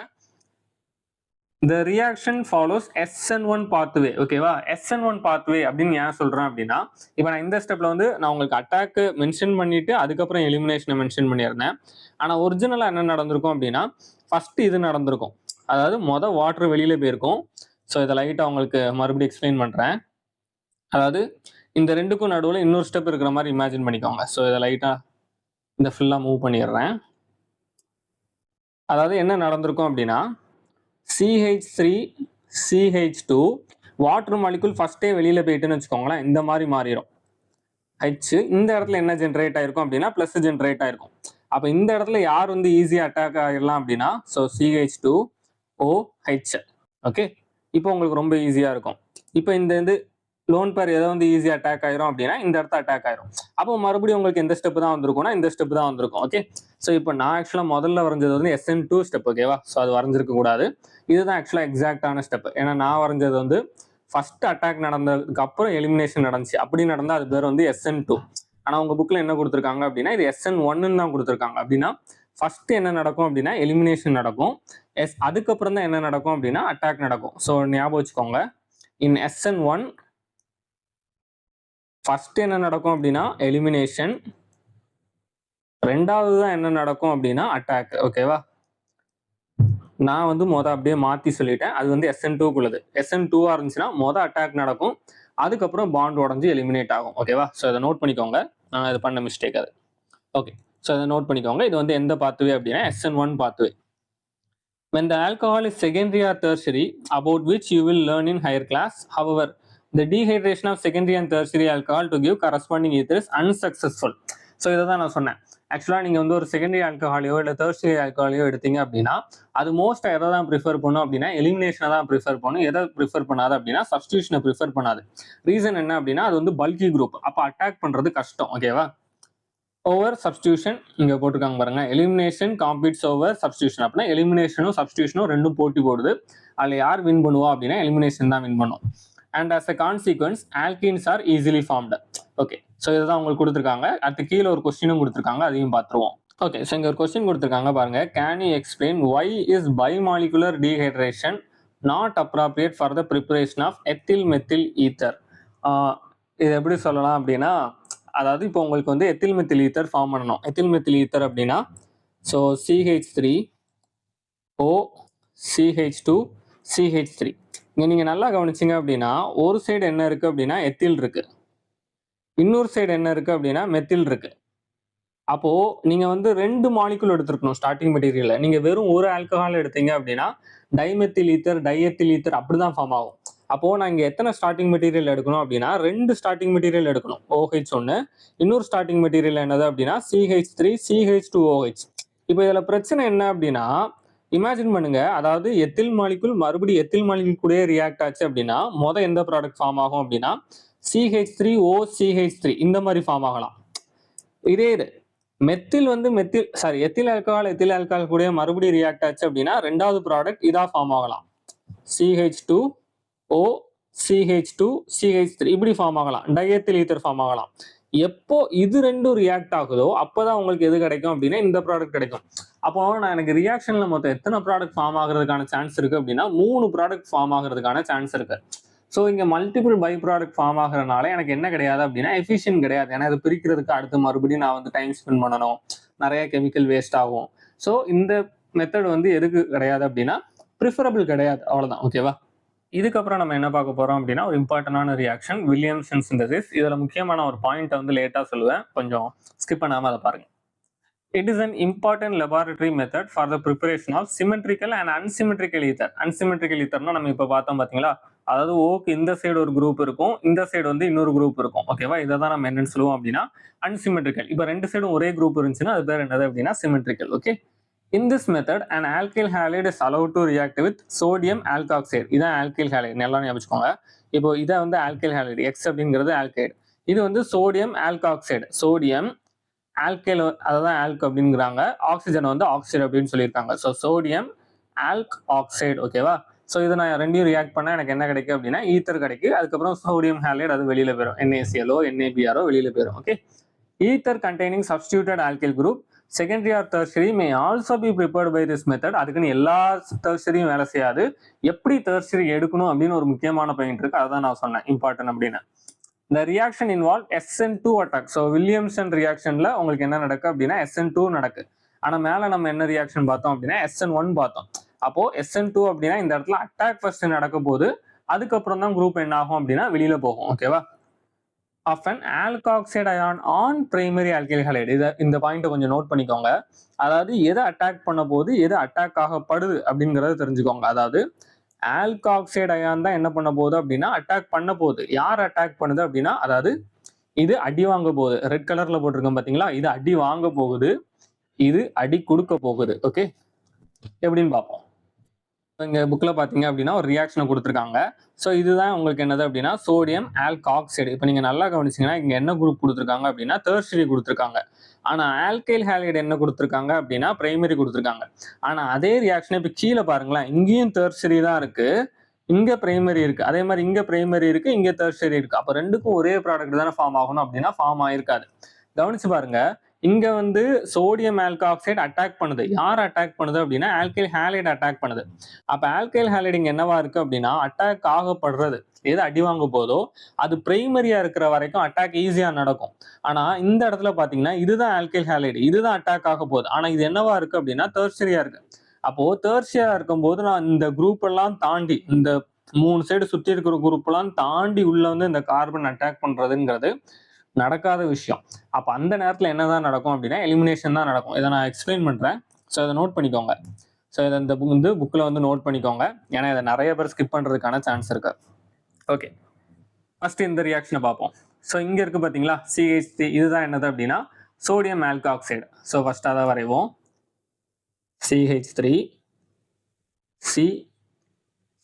The reaction follows SN1 pathway. ஓகேவா, SN1 pathway அப்படின்னு ஏன் சொல்றேன் அப்படின்னா இப்போ நான் இந்த ஸ்டெப்ல வந்து நான் உங்களுக்கு அட்டாக் மென்ஷன் பண்ணிட்டு அதுக்கப்புறம் எலிமினேஷனை மென்ஷன் பண்ணியிருந்தேன். ஆனா ஒரிஜினலா என்ன நடந்திருக்கும் அப்படின்னா ஃபர்ஸ்ட் இது நடந்திருக்கும், அதாவது வாட்டர் வெளியில போயிருக்கும். ஸோ இதை லைட்டாக உங்களுக்கு மறுபடியும் எக்ஸ்பிளைன் பண்ணுறேன். அதாவது இந்த ரெண்டுக்கும் நடுவில் இன்னொரு ஸ்டெப் இருக்கிற மாதிரி இமேஜின் பண்ணிக்கோங்க. ஸோ இதை லைட்டாக இந்த ஃபுல்லாக மூவ் பண்ணிடுறேன். அதாவது என்ன நடந்திருக்கும் அப்படின்னா CH3 CH2 வாட்டர் மாலிகுல் ஃபர்ஸ்டே வெளியில் போயிட்டுன்னு வச்சுக்கோங்களேன், இந்த மாதிரி மாறிடும். H இந்த இடத்துல என்ன ஜென்ரேட் ஆயிருக்கும் அப்படின்னா ப்ளஸ் ஜென்ரேட் ஆயிருக்கும். அப்போ இந்த இடத்துல யார் வந்து ஈஸியாக அட்டாக் ஆகிடலாம் அப்படின்னா ஸோ CH2OH. ஓகே, இப்போ உங்களுக்கு ரொம்ப ஈஸியாக இருக்கும். இப்போ இந்த இது லோன் பேர் எதை வந்து ஈஸியாக அட்டாக் ஆயிரும் அப்படின்னா இந்த இடத்த அட்டாக் ஆயிரும். அப்போ மறுபடியும் உங்களுக்கு எந்த ஸ்டெப் தான் வந்திருக்கும்னா இந்த ஸ்டெப் தான் வந்திருக்கும். ஓகே, ஸோ இப்போ நான் ஆக்சுவலாக முதல்ல வரைஞ்சது வந்து SN2 ஸ்டெப். ஓகேவா, ஸோ அது வரைஞ்சிருக்க கூடாது. இதுதான் ஆக்சுவலாக எக்ஸாக்டான ஸ்டெப். ஏன்னா நான் வரைஞ்சது வந்து ஃபர்ஸ்ட் அட்டாக் நடந்ததுக்கு அப்புறம் எலிமினேஷன் நடந்துச்சு. அப்படி நடந்தால் அது பேர் வந்து SN2. ஆனால் உங்கள் புக்கில் என்ன கொடுத்துருக்காங்க அப்படின்னா இது SN1 தான் கொடுத்துருக்காங்க. அப்படின்னா ஃபர்ஸ்ட் என்ன நடக்கும் அப்படின்னா எலிமினேஷன் நடக்கும். அதுக்கப்புறம் தான் என்ன நடக்கும் அப்படின்னா அட்டாக் நடக்கும். ஸோ ஞாபகம் வச்சுக்கோங்க, இன் SN1 ஃபர்ஸ்ட் என்ன நடக்கும் அப்படின்னா எலிமினேஷன், ரெண்டாவது தான் என்ன நடக்கும் அப்படின்னா அட்டாக். ஓகேவா, நான் வந்து அப்படியே மாற்றி சொல்லிட்டேன். அது வந்து SN2க்குள்ளது. SN2ஆ இருந்துச்சுன்னா அட்டாக் நடக்கும், அதுக்கப்புறம் பாண்ட் உடஞ்சி எலிமினேட் ஆகும். ஓகேவா, ஸோ இதை நோட் பண்ணிக்கோங்க. நான் இது பண்ண மிஸ்டேக் அது. ஓகே, ஸோ இதை நோட் பண்ணிக்கோங்க. இது வந்து எந்த பாத்வே அப்படின்னா SN1 pathway. When the alcohol is secondary or tertiary, about which you will learn in higher class, however, the dehydration of secondary and tertiary alcohol to give corresponding ether is unsuccessful. So இதை தான் நான் சொன்னேன். ஆக்சுவலாக நீங்கள் வந்து ஒரு secondary ஆல்கஹாலையோ இல்லை tertiary ஆல்கஹாலையோ எடுத்தீங்க அப்படின்னா அது மோஸ்ட்டாக எதை தான் ப்ரிஃபர் பண்ணும் அப்படின்னா எலிமினேஷனை தான் ப்ரிஃபர் பண்ணும். எதை ப்ரிஃபர் பண்ணாது அப்படின்னா சப்ஸ்டியூஷனை ப்ரிஃபர் பண்ணாது. ரீசன் என்ன அப்படின்னா அது வந்து பல்கி குரூப், அப்போ அட்டாக் பண்ணுறது கஷ்டம். ஓகேவா, ஓவர் சப்ஸ்டியூஷன் இங்கே போட்டிருக்காங்க பாருங்க, எலிமினேஷன் காம்பீட்ஸ் ஓவர் சப்ஸ்டியூஷன். அப்படின்னா எலிமினேஷனும் சப்ஸ்டியூஷனும் ரெண்டும் போட்டி போடுது. அதில் யார் வின் பண்ணுவா அப்படின்னா எலிமினேஷன் தான் வின் பண்ணும். And as a consequence alkenes are easily formed. Okay, so இதுதான் உங்களுக்கு கொடுத்துருக்காங்க. அடுத்து கீழே ஒரு கொஸ்டினும் கொடுத்துருக்காங்க, அதையும் பார்த்துருவோம். ஓகே, ஸோ இங்கே ஒரு கொஸ்டின் கொடுத்துருக்காங்க பாருங்க, can you explain why is bimolecular dehydration not appropriate for the preparation of ethyl methyl ether. இது எப்படி சொல்லலாம் அப்படின்னா அதாவது இப்போ உங்களுக்கு வந்து எத்தில் மெத்தில் ஈத்தர் ஃபார்ம் பண்ணணும். எத்தில் மெத்தில் ஈத்தர் அப்படின்னா ஸோ CH3O CH2 CH3. இங்கே நீங்கள் நல்லா கவனிச்சிங்க அப்படின்னா ஒரு சைடு என்ன இருக்குது அப்படின்னா எத்தில் இருக்குது, இன்னொரு சைடு என்ன இருக்குது அப்படின்னா மெத்தில் இருக்குது. அப்போது நீங்கள் வந்து ரெண்டு மாலிகுல் எடுத்துருக்கணும் ஸ்டார்டிங் மெட்டீரியலில். நீங்கள் வெறும் ஒரு ஆல்கஹால் எடுத்தீங்க அப்படின்னா டைமெத்தில் ஈத்தர் டைஎத்தில் ஈத்தர் அப்படி தான் ஃபார்ம் ஆகும். அப்போது நான் இங்கே எத்தனை ஸ்டார்டிங் மெட்டீரியல் எடுக்கணும் அப்படின்னா ரெண்டு ஸ்டார்டிங் மெட்டீரியல் எடுக்கணும். OH ஒன்று, இன்னொரு ஸ்டார்டிங் மெட்டீரியல் என்னது அப்படின்னா CH3 CH2OH. இப்போ இதில் பிரச்சனை என்ன அப்படின்னா இமேஜின் பண்ணுங்க, அதாவது எத்தில் மாலிகுல் மறுபடியும் எத்தில் மாலிகுல் கூட ரியாக்ட் ஆச்சு அப்படின்னா எந்த ப்ராடக்ட் ஃபார்ம் ஆகும் அப்படின்னா CH3O CH3 இந்த மாதிரி ஃபார்ம் ஆகலாம். இதே இது மெத்தில் வந்து எத்தில் ஆல்கஹால் கூட மறுபடியும் ரியாக்ட் ஆச்சு அப்படின்னா ரெண்டாவது ப்ராடக்ட் இதா ஃபார்ம் ஆகலாம், CH2O CH2 CH3 இப்படி ஃபார்ம் ஆகலாம், டைஎத்தில் ஈத்தர் ஃபார்ம் ஆகலாம். எப்போ இது ரெண்டும் ரியாக்ட் ஆகுதோ அப்போதான் உங்களுக்கு எது கிடைக்கும் அப்படின்னா இந்த ப்ராடக்ட் கிடைக்கும். அப்போ நான் எனக்கு ரியாக்ஷன்ல மொத்தம் எத்தனை ப்ராடக்ட் ஃபார்ம் ஆகுறதுக்கான சான்ஸ் இருக்கு அப்படின்னா 3 ப்ராடக்ட் ஃபார்ம் ஆகுறதுக்கான சான்ஸ் இருக்கு. ஸோ இங்க மல்டிபிள் பை ப்ராடக்ட் ஃபார்ம் ஆகுறதுனால எனக்கு என்ன கிடையாது அப்படின்னா எஃபிஷியன்ட் கிடையாது. ஏன்னா இது பிரிக்கிறதுக்கு அடுத்து மறுபடியும் நான் வந்து டைம் ஸ்பெண்ட் பண்ணணும், நிறைய கெமிக்கல் வேஸ்ட் ஆகும். ஸோ இந்த மெத்தட் வந்து எதுக்கு கிடையாது அப்படின்னா ப்ரிஃபரபிள் கிடையாது, அவ்வளவுதான். ஓகேவா? இதுக்கப்புறம் நம்ம என்ன பார்க்க போறோம் அப்படின்னா ஒரு இம்பார்ட்டன்டான ரியாக்ஷன் வில்லியம்சன் சிந்தசிஸ். இதுல முக்கியமான ஒரு பாயிண்ட்டை வந்து லேட்டா சொல்லுவேன், கொஞ்சம் ஸ்கிப் பண்ணாம அதை பாருங்க. It is an important laboratory method for the preparation of symmetrical and unsymmetrical ether. Unsymmetrical etherனா நம்ம இப்ப பார்த்தோம் பாத்தீங்களா, அதாவது ஓக்கு இந்த சைடு ஒரு குரூப் இருக்கும், இந்த சைடு வந்து இன்னொரு குரூப் இருக்கும். ஓகேவா? இதை தான் நம்ம என்னன்னு சொல்லுவோம் அப்படின்னா அன்சிமெட்ரிக்கல். இப்ப ரெண்டு சைடும் ஒரே குரூப் இருந்துச்சுன்னா அது பேர் என்னது அப்படின்னா symmetrical. Okay, in this method an alkyl halide is allowed to react with sodium alkoxide. இதான் alkyl halide, நல்லா ஞாபகம் வச்சுக்கோங்க. இப்போ இதை வந்து alkyl halide, X அப்படிங்கிறது alkyde, இது வந்து சோடியம் ஆல்காக்சைடு. சோடியம் ஆல்கைல், அதான் ஆல்க் அப்படிங்கிறாங்க, ஆக்சிஜன் வந்து ஆக்சைடு அப்படின்னு சொல்லியிருக்காங்க. So sodium alkoxide. ஓகேவா? ஸோ இதை நான் ரெண்டையும் ரியாக்ட் பண்ணால் எனக்கு என்ன கிடைக்கும் அப்படின்னா ஈத்தர் கிடைக்கும். அதுக்கப்புறம் சோடியம் ஹாலைடு அது வெளியில போயிடும், NaClO NaBrO வெளியில போயிடும். Okay, ether containing substituted alkyl group secondary or tertiary may also be prepared by this method. அதுக்குன்னு எல்லா டெர்ஷரியும் வேலை செய்யாது. எப்படி டெர்ஷரி எடுக்கணும் அப்படின்னு ஒரு முக்கியமான பாயிண்ட் இருக்கு, அதான் நான் சொன்னேன் இம்பார்ட்டன்ட் அப்படின்னு. The reaction involved SN2 attack. So Williamson ரியாக்ஷன்ல உங்களுக்கு என்ன நடக்கு அப்படின்னா SN2 நடக்கு. ஆனா மேல நம்ம என்ன ரியாக்ஷன் பார்த்தோம் அப்படின்னா SN1 பார்த்தோம். அப்போ SN2 அப்படின்னா இந்த இடத்துல அட்டாக் ஃபர்ஸ்ட் நடக்க போது, அதுக்கப்புறம் தான் குரூப் என்ன ஆகும் அப்படின்னா வெளியில போகும். ஓகேவா? of an alkoxide ion on primary alkyl halide. இந்த பாயிண்ட் கொஞ்சம் நோட் பண்ணிக்கோங்க. அதாவது எதை அட்டாக் பண்ண போது எது அட்டாக் ஆகப்படுது அப்படிங்கறத தெரிஞ்சுக்கோங்க. அதாவது ஆல்காக்சைடு அயான் தான் என்ன பண்ண போகுது அப்படின்னா அட்டாக் பண்ண போகுது. யார் அட்டாக் பண்ணுது அப்படின்னா, அதாவது இது அடி வாங்க போகுது. ரெட் கலர்ல போட்டிருக்கோம் பாத்தீங்களா, இது அடி வாங்க போகுது, இது அடி கொடுக்க போகுது. ஓகே, எப்படின்னு பார்ப்போம். இங்க புக்ல பாத்தீங்க அப்படின்னா ஒரு ரியாக்ஷனை கொடுத்துருக்காங்க. ஸோ இதுதான் உங்களுக்கு என்னது அப்படின்னா சோடியம் ஆல்காக்சைடு. இப்போ நீங்க நல்லா கவனிச்சீங்கன்னா இங்க என்ன குரூப் கொடுத்துருக்காங்க அப்படின்னா டெர்ஷரி கொடுத்துருக்காங்க. ஆனா ஆல்கைல் ஹாலைடு என்ன கொடுத்துருக்காங்க அப்படின்னா பிரைமரி கொடுத்துருக்காங்க. ஆனா அதே ரியாக்ஷன் இப்ப கீழே பாருங்களேன், இங்கேயும் டெர்ஷரி தான் இருக்கு, இங்க பிரைமரி இருக்கு, அதே மாதிரி இங்க பிரைமரி இருக்கு, இங்க டெர்ஷரி இருக்கு. அப்ப ரெண்டுக்கும் ஒரே ப்ராடக்ட் தானே ஃபார்ம் ஆகணும் அப்படின்னா ஃபார்ம் ஆயிருக்காது. கவனிச்சு பாருங்க, இங்க வந்து சோடியம் ஆல்காக்சைடு அட்டாக் பண்ணுது. யார் அட்டாக் பண்ணுது அப்படின்னா ஆல்கைல் ஹாலைடு அட்டாக் பண்ணுது. அப்ப ஆல்கைல் ஹாலைடு இங்க என்னவா இருக்கு அப்படின்னா அட்டாக் ஆகப்படுறது, எது அடி வாங்க போதோ அது பிரைமரியா இருக்கிற வரைக்கும் அட்டாக் ஈஸியா நடக்கும். ஆனா இந்த இடத்துல பாத்தீங்கன்னா இதுதான் ஆல்கைல் ஹாலைடு, இதுதான் அட்டாக் ஆக போகுது. ஆனா இது என்னவா இருக்கு அப்படின்னா டெர்ஷரியா இருக்கு. அப்போ டெர்ஷரியா இருக்கும் போது நான் இந்த குரூப் எல்லாம் தாண்டி, இந்த 3 சைடு சுற்றி இருக்கிற குரூப் எல்லாம் தாண்டி உள்ள வந்து இந்த கார்பன் அட்டாக் பண்றதுங்கிறது நடக்காத விஷயம். அப்ப அந்த நேரத்துல என்னதான் நடக்கும் அப்படின்னா எலிமினேஷன் தான் நடக்கும். இதை நான் எக்ஸ்பிளைன் பண்றேன். ஸோ இதை நோட் பண்ணிக்கோங்க. ஸோ இதை இந்த புக்ல வந்து நோட் பண்ணிக்கோங்க, ஏன்னா இதை நிறைய பேர் ஸ்கிப் பண்றதுக்கான சான்ஸ் இருக்கு. ஓகே, ஃபர்ஸ்ட் இந்த ரியாக்ஷனை பார்ப்போம். ஸோ இங்க இருக்கு பாத்தீங்களா CH3, இதுதான் என்னது அப்படின்னா சோடியம் ஆல்காக்சைடு. ஸோ ஃபர்ஸ்ட் அதை வரைவோம். CH3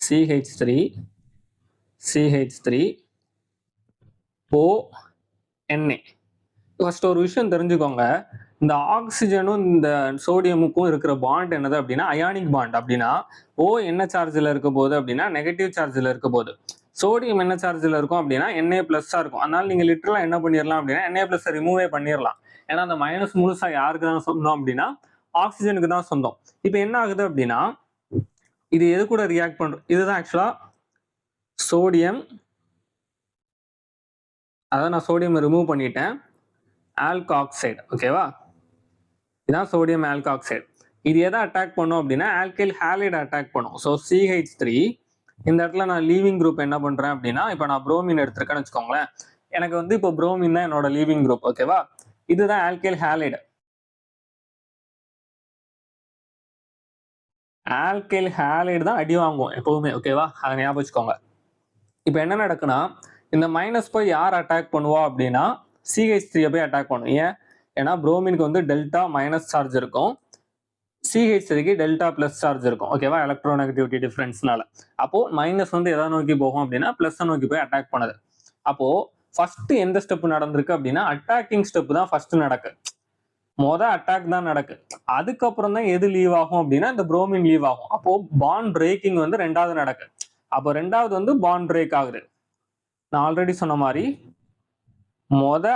CH3 CH3 O NA. First ஒரு விஷயம் தெரிஞ்சுக்கோங்க, இந்த ஆக்சிஜனும் இந்த சோடியமுக்கும் இருக்கிற பாண்ட் என்னது அப்படின்னா அயானிக் பாண்ட். அப்படின்னா O என்ன சார்ஜில் இருக்க போகுது அப்படின்னா நெகட்டிவ் சார்ஜில் இருக்க போகுது. சோடியம் என்ன சார்ஜில் இருக்கும் அப்படின்னா Na+ஆ இருக்கும். அதனால நீங்க லிட்டரலா என்ன பண்ணிடலாம் அப்படின்னா Na+ ரிமூவே பண்ணிடலாம். ஏன்னா அந்த மைனஸ் முழுசா யாருக்கு தான் சொந்தம் அப்படின்னா ஆக்சிஜனுக்கு தான் சொந்தம். இப்போ என்ன ஆகுது அப்படின்னா இது எது கூட ரியாக்ட் பண்றோம், இதுதான் ஆக்சுவலா சோடியம், அதான் நான் சோடியம் ரிமூவ் பண்ணிட்டேன், ஆல்காக்சைடு. ஓகேவா? இதான் சோடியம் ஆல்காக்சைடு. இது எதை அட்டாக் பண்ணும் அப்படின்னா ஆல்கைல் ஹாலைடு அட்டாக் பண்ணும். ஸோ CH3 இந்த இடத்துல நான் லீவிங் குரூப் என்ன பண்றேன் அப்படின்னா, இப்போ நான் புரோமின் எடுத்திருக்கேன்னு வச்சுக்கோங்களேன், எனக்கு வந்து இப்போ புரோமின் தான் என்னோட லீவிங் குரூப். ஓகேவா? இதுதான் ஆல்கைல் ஹாலைடு. ஆல்கைல் ஹாலைடு தான் அடி வாங்கும் எப்பவுமே. ஓகேவா? அதை ஞாபகம் வச்சுக்கோங்க. இப்போ என்ன நடக்குன்னா இந்த மைனஸ் போய் யார் அட்டாக் பண்ணுவா அப்படின்னா CH3 போய் அட்டாக் பண்ணும். ஏன்னா புரோமினுக்கு வந்து டெல்டா மைனஸ் சார்ஜ் இருக்கும், CH3க்கு டெல்டா பிளஸ் சார்ஜ் இருக்கும். ஓகேவா? எலக்ட்ரோநெகட்டிவிட்டி டிஃபரன்ஸ்னால. அப்போ மைனஸ் வந்து எதை நோக்கி போகும் அப்படின்னா பிளஸ் நோக்கி போய் அட்டாக் பண்ணுது. அப்போ ஃபர்ஸ்ட் எந்த ஸ்டெப் நடந்திருக்கு அப்படின்னா அட்டாக்கிங் ஸ்டெப் தான் ஃபர்ஸ்ட் நடக்கு. அட்டாக் தான் நடக்கு. அதுக்கப்புறம் தான் எது லீவ் ஆகும் அப்படின்னா இந்த புரோமின் லீவ் ஆகும். அப்போ பாண்ட் பிரேக்கிங் வந்து ரெண்டாவது நடக்கு. அப்போ ரெண்டாவது வந்து பாண்ட் பிரேக் ஆகுது. நான் ஆல்ரெடி சொன்ன மாதிரி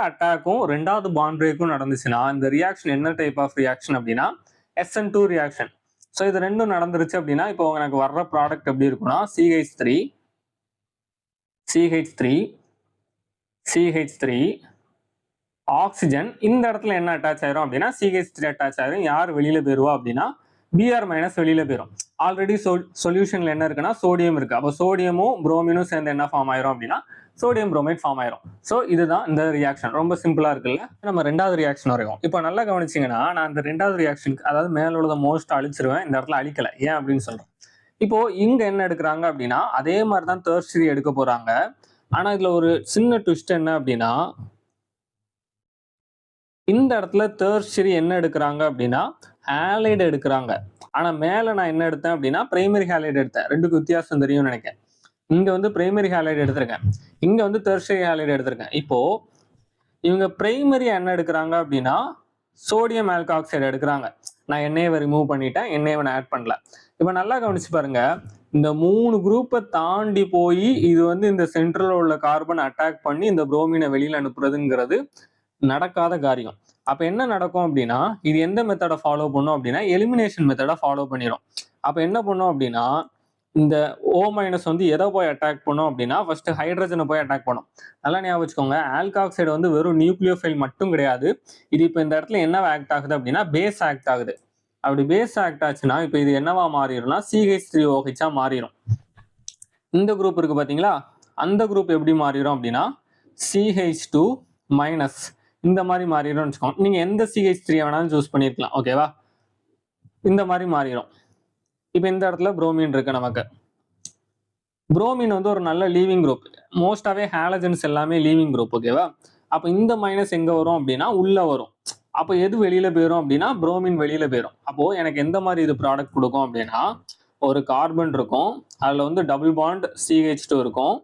அட்டாக்கும் ரெண்டாவது பாண்ட் பிரேக்கும் நடந்துச்சுன்னா இந்த ரியாக்ஷன் என்ன டைப் ஆஃப் ரியாக்ஷன் அப்படின்னா SN2 ரியாக்ஷன். ஸோ இது ரெண்டும் நடந்துருச்சு அப்படின்னா இப்போ எனக்கு வர்ற ப்ராடக்ட் எப்படி இருக்குன்னா CH3 ஆக்சிஜன். இந்த இடத்துல என்ன அட்டாச் ஆயிரும் அப்படின்னா CH3 அட்டாச் ஆயிரும். யார் வெளியில போயிருவா அப்படின்னா Br மைனஸ் வெளியில போயிடும். ஆல்ரெடி சொல்யூஷன்ல என்ன இருக்குன்னா சோடியம் இருக்கு. அப்போ சோடியமும் புரோமினும் சேர்ந்து என்ன ஃபார்ம் ஆயிரும் அப்படின்னா சோடியம் புரோமைட் ஃபார்ம் ஆயிரும். ஸோ இதுதான் இந்த ரியாக்ஷன். ரொம்ப சிம்பிளா இருக்குல்ல. நம்ம ரெண்டாவது ரியாக்ஷன் வரைக்கும் இப்போ நல்லா கவனிச்சிங்கன்னா நான் இந்த ரெண்டாவது ரியாக்ஷனுக்கு அதாவது மேல உள்ளத மோஸ்ட் அழிச்சிருவேன். இந்த இடத்துல அழிக்கல. ஏன் அப்படின்னு சொல்றேன். இப்போ இங்க என்ன எடுக்கிறாங்க அப்படின்னா அதே மாதிரி தான் டெர்ஷரி எடுக்க போறாங்க. ஆனா இதுல ஒரு சின்ன ட்விஸ்ட் என்ன அப்படின்னா இந்த இடத்துல டெர்ஷரி என்ன எடுக்கிறாங்க அப்படின்னா ஹாலைடு எடுக்கிறாங்க. ஆனா மேல நான் என்ன எடுத்தேன் அப்படின்னா பிரைமரி ஹாலைடு எடுத்தேன். ரெண்டுக்கு வித்தியாசம் தெரியும்னு நினைக்கிறேன். இங்க வந்து பிரைமரி ஹாலைடு எடுத்திருக்கேன், இங்க வந்து டெர்ஷரி ஹாலைடு எடுத்திருக்கேன். இப்போ இவங்க பிரைமரி என்ன எடுக்கிறாங்க அப்படின்னா சோடியம் ஆல்காக்சைடு எடுக்கிறாங்க. நான் எண்ணெயை ரிமூவ் பண்ணிட்டேன், எண்ணெயை நான் ஆட் பண்ணல. இப்போ நல்லா கவனிச்சு பாருங்க, இந்த 3 குரூப்பை தாண்டி போய் இது வந்து இந்த சென்ட்ரல் உள்ள கார்பன் அட்டாக் பண்ணி இந்த புரோமினை வெளியில அனுப்புறதுங்கிறது நடக்காத காரியம். அப்ப என்ன நடக்கும் அப்படின்னா இது எந்த மெத்தடை ஃபாலோ பண்ணும் அப்படின்னா எலிமினேஷன் மெத்தடை ஃபாலோ பண்ணிடும். அப்ப என்ன பண்ணும் அப்படின்னா இந்த O- வந்து எதை போய் அட்டாக் பண்ணும் அப்படின்னா ஃபர்ஸ்ட் ஹைட்ரஜனை போய் அட்டாக் பண்ணும். நல்லா ஞாபகம் வச்சுக்கோங்க, ஆல்காக்சைடு வந்து வெறும் நியூக்ளியோஃபைல் மட்டும் கிடையாது. இது இப்போ இந்த இடத்துல என்ன ஆக்ட் ஆகுது அப்படின்னா பேஸ் ஆக்ட் ஆகுது. அப்படி பேஸ் ஆக்ட் ஆச்சுன்னா இப்போ இது என்னவா மாறிடும்னா CH3OH மாறிடும். இந்த குரூப் இருக்கு பாத்தீங்களா, அந்த குரூப் எப்படி மாறிடும் அப்படின்னா CH2- இந்த மாதிரி மாறிடும் வச்சுக்கோங்க. நீங்க எந்த CH3 வேணாலும் சூஸ் பண்ணிருக்கலாம். ஓகேவா, இந்த மாதிரி மாறிடும். இப்போ இந்த இடத்துல புரோமின் இருக்கு. நமக்கு புரோமின் வந்து ஒரு நல்ல லீவிங் குரூப். மோஸ்டாவே ஹாலஜன்ஸ் எல்லாமே லீவிங் குரூப். ஓகேவா, அப்ப இந்த மைனஸ் எங்க வரும் அப்படின்னா உள்ள வரும். அப்போ எது வெளியில போயிடும் அப்படின்னா புரோமின் வெளியில போயிடும். அப்போ எனக்கு எந்த மாதிரி இது ப்ராடக்ட் கொடுக்கும் அப்படின்னா ஒரு கார்பன் இருக்கும், அதுல வந்து டபுள் பாண்ட் CH2 இருக்கும்,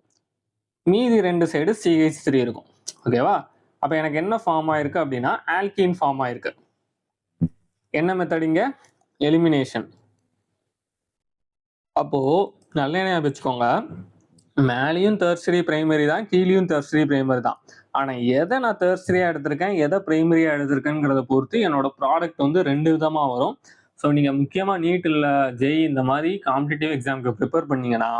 மீதி 2 சைடு CH3 இருக்கும். ஓகேவா, அப்ப எனக்கு என்ன ஃபார்ம் ஆயிருக்கு அப்படின்னா ஆல்கீன் ஃபார்ம் ஆயிருக்கு. என்ன மெத்தட் இங்க எலிமினேஷன். அப்போ நல்ல ஞாபகம் வச்சுக்கோங்க, மேலேயும் டெர்ஷரி பிரைமரி தான், கீழேயும் டெர்ஷரி பிரைமரி தான். ஆனா எதை நான் டெர்ஷரியா எடுத்திருக்கேன் எதை பிரைமரியா எடுத்திருக்கேங்கிறத பொறுத்து என்னோட ப்ராடக்ட் வந்து 2 விதமா வரும். ஸோ நீங்க முக்கியமா நீட் இல்ல ஜெய் இந்த மாதிரி காம்படிட்டிவ் எக்ஸாமுக்கு ப்ரிப்பேர் பண்ணீங்கன்னா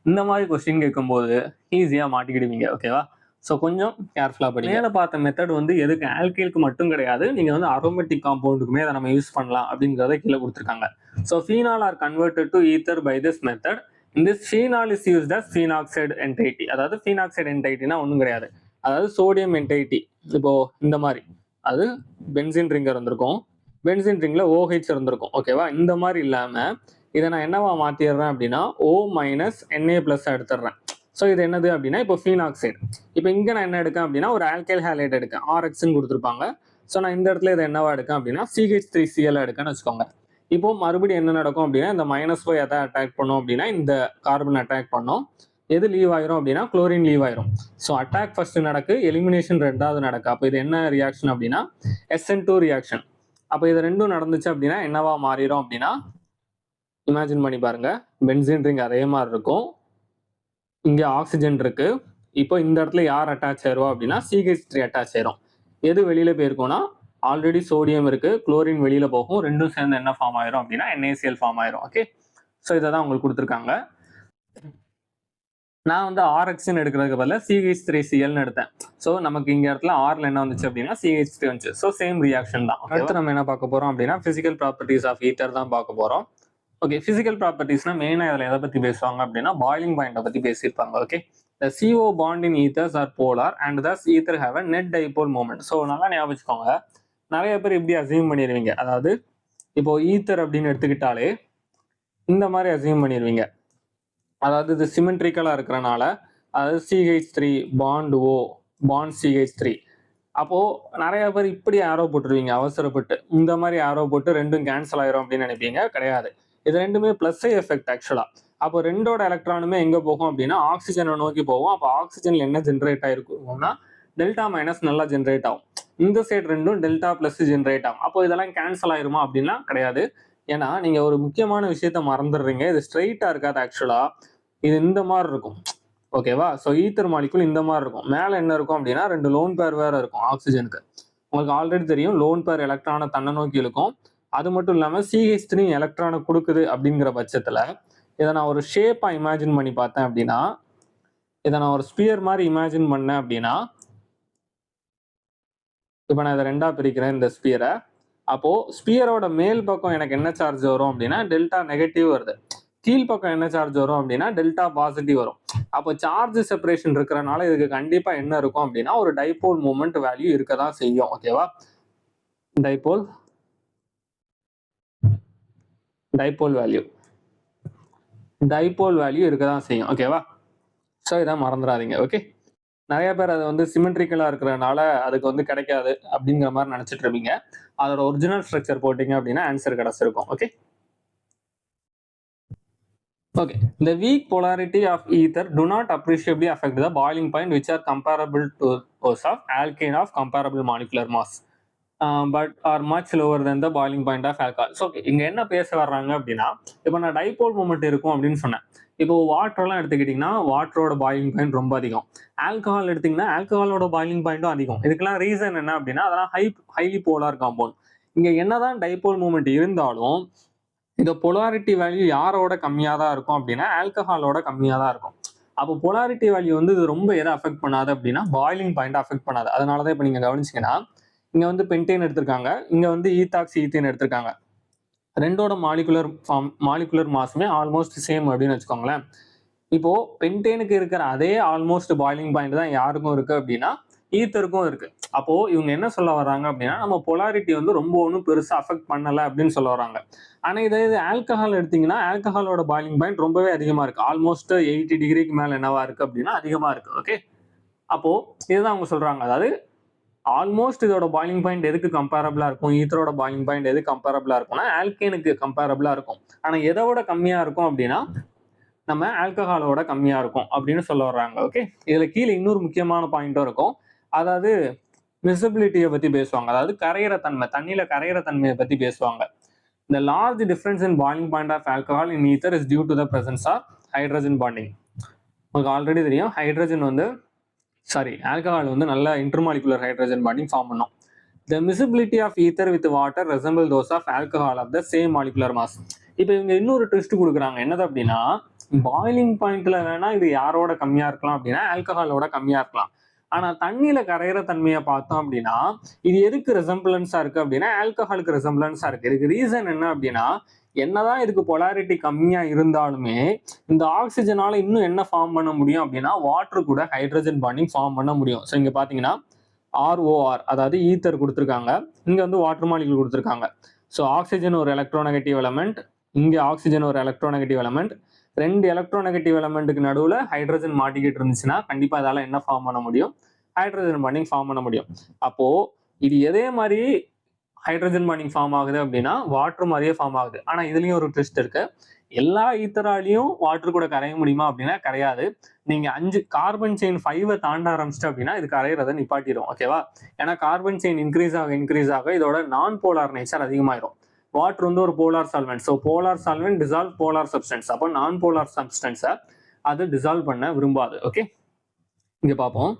இந்த மாதிரி கொஸ்டின் கேட்கும்போது ஈஸியா மாட்டிக்கிடுவீங்க. ஓகேவா, ஸோ கொஞ்சம் கேர்ஃபுல்லா படிங்க. மேலே பார்த்த மெத்தட் வந்து எதுக்கு ஆல்கைலுக்கு மட்டும் கிடையாது, நீங்க வந்து அரோமேட்டிக் காம்பவுண்டுக்குமே அதை நம்ம யூஸ் பண்ணலாம் அப்படிங்கிறத கீழே கொடுத்துருக்காங்க. So phenol are converted to ether by this method. This phenol is used as phenoxide entity. அதாவது phenoxide entity-னா ஒன்றும் கிடையாது, அதாவது சோடியம் entity. இப்போ இந்த மாதிரி அது பென்சின் ரிங் இருந்திருக்கும், பென்சின் ரிங்ல OH இருந்திருக்கும். ஓகேவா, இந்த மாதிரி இல்லாம இதை நான் என்னவா மாத்திடுறேன் அப்படின்னா O- Na+ எடுத்துடுறேன். ஸோ இது என்னது அப்படின்னா இப்போ ஃபீனாக்சைடு. இப்போ இங்கே நான் என்ன எடுக்கேன் அப்படின்னா ஒரு ஆல்கைல் ஹாலைட் எடுக்கேன், RXன்னு கொடுத்துருப்பாங்க. ஸோ நான் இந்த இடத்துல இதை என்னவா எடுக்கேன் அப்படின்னா CH3Cl எடுக்கேன்னு வச்சுக்கோங்க. இப்போ மறுபடியும் என்ன நடக்கும் அப்படின்னா இந்த -5 எதை அட்டாக் பண்ணும் அப்படின்னா இந்த கார்பன் அட்டாக் பண்ணும். எது லீவ் ஆயிரும் அப்படின்னா குளோரின் லீவ் ஆயிரும். ஸோ அட்டாக் ஃபர்ஸ்ட் நடக்கு, எலிமினேஷன் ரெண்டாவது நடக்கு. அப்போ இது என்ன ரியாக்ஷன் அப்படின்னா SN2 ரியாக்ஷன். அப்போ இது ரெண்டும் நடந்துச்சு அப்படின்னா என்னவா மாறிடும் அப்படின்னா இமேஜின் பண்ணி பாருங்க, பென்சின் ரிங் அதே மாதிரி இருக்கும், இங்க ஆக்சிஜன் இருக்கு. இப்போ இந்த இடத்துல யார் அட்டாச் ஆயிருவா அப்படின்னா CH3 அட்டாச் ஆயிரும். எது வெளியில போயிருக்கும்னா ஆல்ரெடி சோடியம் இருக்கு, குளோரின் வெளியில போகும், ரெண்டும் சேர்ந்து என்ன ஃபார்ம் ஆயிரும் அப்படின்னா NaCl ஃபார்ம் ஆயிரும். ஓகே, ஸோ இதை தான் உங்களுக்கு கொடுத்துருக்காங்க. நான் வந்து RXன்னு எடுக்கிறதுக்கு பதிலாக CH3Clன்னு எடுத்தேன். ஸோ நமக்கு இங்க இடத்துல Rல என்ன வந்துச்சு அப்படின்னா CH3 வந்துச்சு. ஸோ சேம் ரியாக்ஷன் தான். அடுத்து நம்ம என்ன பார்க்க போறோம் அப்படின்னா பிசிக்கல் ப்ராப்பர்ட்டிஸ் ஆஃப் ஈத்தர் தான் பார்க்க போறோம். ஓகே, பிசிக்கல் ப்ராப்பர்ட்டிஸ்னா மெயினா இதில் எதை பத்தி பேசுவாங்க அப்படின்னா பாயிலிங் பாயிண்டை பத்தி பேசியிருப்பாங்க. Okay, the CO bond in ethers are polar and thus ether have a net dipole moment. So நல்லா ஞாபகம் வச்சுக்கோங்க, நிறைய பேர் இப்படி அசியூம் பண்ணிடுவீங்க. அதாவது இப்போ ஈத்தர் அப்படின்னு எடுத்துக்கிட்டாலே இந்த மாதிரி அசியூம் பண்ணிடுவீங்க. அதாவது இது சிமெட்ரிக்கலா இருக்கிறனால அதாவது CH3 bond O bond CH3. அப்போ நிறைய பேர் இப்படி ஆரோ போட்டுருவீங்க அவசரப்பட்டு, இந்த மாதிரி ஆரோ போட்டு ரெண்டும் கேன்சல் ஆயிரும் அப்படின்னு நினைப்பீங்க. கிடையாது, இது ரெண்டுமே பிளஸ் எஃபெக்ட் ஆக்சுவலா. அப்போ ரெண்டோட எலக்ட்ரானுமே எங்க போகும் அப்படின்னா ஆக்சிஜனை நோக்கி போகும். அப்போ ஆக்சிஜன்ல என்ன ஜென்ரேட் ஆயிருக்கும்னா டெல்டா- நல்லா ஜென்ரேட் ஆகும். இந்த சைடு ரெண்டும் டெல்டா+ ஜென்ரேட் ஆகும். அப்போ இதெல்லாம் கேன்சல் ஆயிருமா அப்படின்னா கிடையாது. ஏன்னா நீங்க ஒரு முக்கியமான விஷயத்த மறந்துடுறீங்க, இது ஸ்ட்ரெயிட்டா இருக்காது ஆக்சுவலா, இது இந்த மாதிரி இருக்கும். ஓகேவா, ஸோ ஈத்தர் மாலிகுல் இந்த மாதிரி இருக்கும். மேலே என்ன இருக்கும் அப்படின்னா 2 லோன் பேர் வேற இருக்கும் ஆக்சிஜனுக்கு. உங்களுக்கு ஆல்ரெடி தெரியும், லோன் பேர் எலக்ட்ரானை தன்னை நோக்கி இழுக்கும், அது மட்டும் இல்லாமல் CH3 எலக்ட்ரானை கொடுக்குது அப்படிங்கிற பட்சத்தில் இதை நான் ஒரு ஷேப்பாக இமேஜின் பண்ணி பார்த்தேன் அப்படின்னா, இதை நான் ஒரு ஸ்பியர் மாதிரி இமேஜின் பண்ணேன் அப்படின்னா, இப்போ நான் இதை ரெண்டாக பிரிக்கிறேன் இந்த ஸ்பியரை. அப்போது ஸ்பியரோட மேல் பக்கம் எனக்கு என்ன சார்ஜ் வரும் அப்படின்னா டெல்டா நெகட்டிவ் வருது. கீழ்பக்கம் என்ன சார்ஜ் வரும் அப்படின்னா டெல்டா பாசிட்டிவ் வரும். அப்போ சார்ஜ் செப்பரேஷன் இருக்கிறனால இதுக்கு கண்டிப்பா என்ன இருக்கும் அப்படின்னா ஒரு டைபோல் மூமெண்ட் வேல்யூ இருக்க தான் செய்யும். ஓகேவா? டைபோல் வேல்யூ இருக்க தான் செய்யும். ஓகேவா? ஸோ இதை மறந்துடாதீங்க. ஓகே, நிறைய பேர் அது வந்து சிமெட்ரிக்கலா இருக்கிறதுனால அதுக்கு வந்து கிடைக்காது அப்படிங்கிற மாதிரி நினைச்சிட்டு இருப்பீங்க. அதோட ஒரிஜினல் ஸ்ட்ரக்சர் போட்டீங்க அப்படின்னா ஆன்சர் கிடைச்சிருக்கும். Okay, okay. The weak polarity of ether do not appreciably affect the boiling point, which are comparable to those of alkane of comparable molecular mass, but are much lower than the boiling point of alcohol. So இங்க என்ன பேச வர்றாங்க அப்படின்னா, இப்போ நான் dipole moment இருக்கும் அப்படின்னு சொன்னேன். இப்போ வாட்டர்லாம் எடுத்துக்கிட்டிங்கன்னா வாட்டரோட பாயிலிங் பாயிண்ட் ரொம்ப அதிகம். ஆல்கஹால் எடுத்திங்கன்னா ஆல்கஹாலோட பாயிலிங் பாயிண்ட்டும் அதிகம். இதுக்கெல்லாம் ரீசன் என்ன அப்படின்னா அதெல்லாம் ஹைலி போலார் காம்பவுண்ட். இங்கே என்னதான் டைபோல் மூமெண்ட் இருந்தாலும் இந்த பொலாரிட்டி வேல்யூ யாரோட கம்மியாக தான் இருக்கும் அப்படின்னா ஆல்கஹாலோட கம்மியாக தான் இருக்கும். அப்போ பொலாரிட்டி வேல்யூ வந்து இது ரொம்ப எதை அஃபெக்ட் பண்ணாது அப்படின்னா பாயிலிங் பாயிண்ட் அஃபெக்ட் பண்ணாது. அதனால தான் இப்போ நீங்கள் கவனிச்சிங்கன்னா இங்கே வந்து பென்டேன் எடுத்திருக்காங்க, இங்கே வந்து ஈத்தாக்சி எடுத்திருக்காங்க. ரெண்டோட மாலிகுலர் மாசுமே ஆல்மோஸ்ட் சேம் அப்படின்னு வச்சுக்கோங்களேன். இப்போ பென்டேனுக்கு இருக்கிற அதே ஆல்மோஸ்ட் பாயிலிங் பாயிண்ட் தான் யாருக்கும் இருக்கு அப்படின்னா ஈத்தருக்கும் இருக்கு. அப்போ இவங்க என்ன சொல்ல வர்றாங்க அப்படின்னா நம்ம பொலாரிட்டி வந்து ரொம்ப ஒன்றும் பெருசா அஃபெக்ட் பண்ணல அப்படின்னு சொல்ல வர்றாங்க. ஆனா இது ஆல்கஹால் எடுத்தீங்கன்னா ஆல்கஹாலோட பாயிலிங் பாயிண்ட் ரொம்பவே அதிகமா இருக்கு. ஆல்மோஸ்ட் 80 டிகிரிக்கு மேல என்னவா இருக்கு அப்படின்னா அதிகமா இருக்கு. ஓகே, அப்போ இதுதான் அவங்க சொல்றாங்க. அதாவது ஆல்மோஸ்ட் இதோட பாயிலிங் பாயிண்ட் எதுக்கு கம்பேரபிளா இருக்கும், ஈத்தரோட பாயிலிங் பாயிண்ட் எது கம்பேரபிளா இருக்கும்னா ஆல்கேனுக்கு கம்பேரபிளா இருக்கும். ஆனா எதோட கம்மியா இருக்கும் அப்படின்னா நம்ம ஆல்கஹாலோட கம்மியா இருக்கும் அப்படின்னு சொல்ல வர்றாங்க. ஓகே, இதுல கீழே இன்னொரு முக்கியமான பாயிண்ட்டும் இருக்கும். அதாவது மிசபிலிட்டியை பத்தி பேசுவாங்க. அதாவது கரையிற தன்மை, தண்ணியில கரையிற தன்மையை பத்தி பேசுவாங்க. The large difference in boiling point of alcohol in ether is due to the presence of hydrogen bonding. உங்களுக்கு ஆல்ரெடி தெரியும் ஹைட்ரஜன் வந்து ஆல்கஹால் வந்து நல்ல இன்டர்மாலிகுலர் ஹைட்ரஜன் பாண்டிங் ஃபார்ம் பண்ணும். The miscibility of ether with water resemble those of alcohol of the same molecular mass. இப்போ இவங்க இன்னொரு twist கொடுக்குறாங்க. என்னது அப்படின்னா பாயிலிங் பாயிண்ட்ல வேணா இது யாரோட கம்மியா இருக்கலாம் அப்படின்னா ஆல்கஹாலோட கம்மியா இருக்கலாம். ஆனா தண்ணியில கரையிற தன்மையை பார்த்தோம் அப்படின்னா இது எதுக்கு ரெசம்பிளன்ஸா இருக்கு அப்படின்னா ஆல்கஹாலுக்கு ரெசம்பிளன்ஸா இருக்கு. இதுக்கு ரீசன் என்ன அப்படின்னா என்னதான் இதுக்கு பொலாரிட்டி கம்மியா இருந்தாலுமே இந்த ஆக்சிஜனால இன்னும் என்ன ஃபார்ம் பண்ண முடியும் அப்படின்னா வாட்டர் கூட ஹைட்ரஜன் பாண்டிங் ஃபார்ம் பண்ண முடியும். ஸோ இங்க பாத்தீங்கன்னா ROR அதாவது ஈத்தர் கொடுத்துருக்காங்க, இங்க வந்து வாட்டர் மாலிகுல் கொடுத்துருக்காங்க. ஸோ ஆக்சிஜன் ஒரு எலக்ட்ரோநெகட்டிவ் எலமெண்ட், இங்க ஆக்சிஜன் ஒரு எலக்ட்ரோநெகட்டிவ் எலமெண்ட். ரெண்டு எலக்ட்ரோநெகட்டிவ் எலமெண்ட்டுக்கு நடுவில் ஹைட்ரஜன் மாட்டிக்கிட்டு இருந்துச்சுன்னா கண்டிப்பாக அதால என்ன ஃபார்ம் பண்ண முடியும், ஹைட்ரஜன் பாண்டிங் ஃபார்ம் பண்ண முடியும். அப்போ இது எதே மாதிரி ஹைட்ரஜன் பாண்டிங் ஃபார்ம் ஆகுது அப்படின்னா வாட்டர் மாதிரியே ஃபார்ம் ஆகுது. ஆனா இதுலயும் ஒரு ட்விஸ்ட் இருக்கு. எல்லா ஈத்தராலையும் வாட்டர் கூட கரைய முடியுமா அப்படின்னா கரையாது. நீங்க 5 கார்பன் செயின் 5 தாண்ட ஆரம்பிச்சிட்டு அப்படின்னா இது கரையிறத நிப்பாட்டிடும். ஓகேவா? ஏன்னா கார்பன் செயின் இன்க்ரீஸ் ஆக இதோட நான் போலார் நேச்சர் அதிகமாயிரும். வாட்டர் வந்து ஒரு polar solvent. So polar solvent dissolve polar substance. அப்போ நான் போலார் சப்ஸ்டன்ஸை அது டிசால்வ் பண்ண விரும்பாது. ஓகே, இங்க பார்ப்போம்.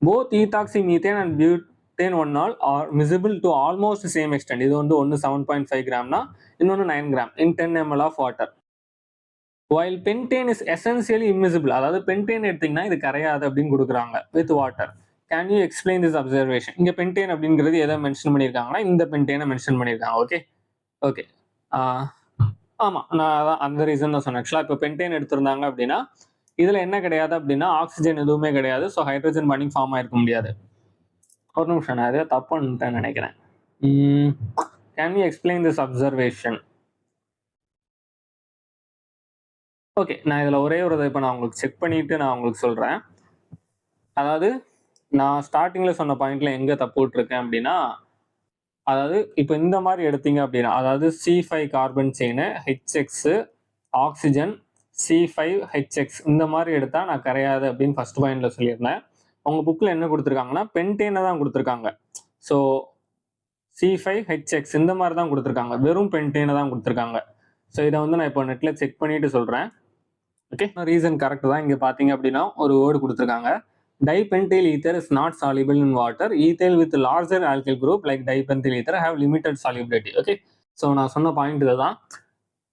Both ethoxy methane and butane 1 are miscible to almost same extent. இது வந்து ஒன்று 7.5 கிராம்னா இன்னொன்று 9 gram in 10 ml of water. While pentane is essentially immiscible. அதாவது பென்டேன் எடுத்தீங்கன்னா இது கரையாது அப்படின்னு கொடுக்குறாங்க with water. Can you explain this observation? இங்க பென்டேன் அப்படிங்கிறது எதை மென்ஷன் பண்ணியிருக்காங்கன்னா இந்த பென்டேனை மென்ஷன் பண்ணியிருக்காங்க. ஓகே ஓகே, ஆமாம், நான் அதான் அந்த ரீசன் தான் சொன்னேன். ஆக்சுவலாக இப்போ பென்டேன் எடுத்திருந்தாங்க அப்படின்னா இதில் என்ன கிடையாது அப்படின்னா ஆக்சிஜன் எதுவுமே கிடையாது. ஸோ ஹைட்ரஜன் பாண்டிங் ஃபார்ம் ஆயிருக்க முடியாது. ஒரு நிமிஷம், நான் எதாவது தப்பு பண்ணிட்டேன்னு நினைக்கிறேன். Can you explain this observation? Okay, நான் இதில் ஒரே ஒரு இதை இப்போ நான் உங்களுக்கு செக் பண்ணிட்டு நான் உங்களுக்கு சொல்கிறேன். அதாவது நான் ஸ்டார்டிங்கில் சொன்ன பாயிண்ட்ல எங்கே தப்பு விட்டுருக்கேன் அப்படின்னா அதாவது இப்போ இந்த மாதிரி எடுத்தீங்க அப்படின்னா அதாவது C5 carbon chain HX oxygen C5H6 இந்த மாதிரி எடுத்தா நான் கரையாது அப்படின்னு ஃபர்ஸ்ட் பாயிண்ட்ல சொல்லியிருந்தேன். உங்க புக்ல என்ன கொடுத்துருக்காங்கன்னா பென்டேனை தான் கொடுத்துருக்காங்க. ஸோ C5H6 இந்த மாதிரி தான் கொடுத்துருக்காங்க, வெறும் பென்டேனை தான் கொடுத்துருக்காங்க. ஸோ இதை வந்து நான் இப்போ நெட்ல செக் பண்ணிட்டு சொல்றேன். ஓகே, ரீசன் கரெக்ட் தான். இங்க பாத்தீங்க அப்படின்னா ஒரு வேர்டு கொடுத்துருக்காங்க. Dipentyl ether is not soluble in water. Ethyl with larger alkyl group like dipentyl ether have limited solubility. Okay, so நான் சொன்ன பாயிண்ட் இதுதான்.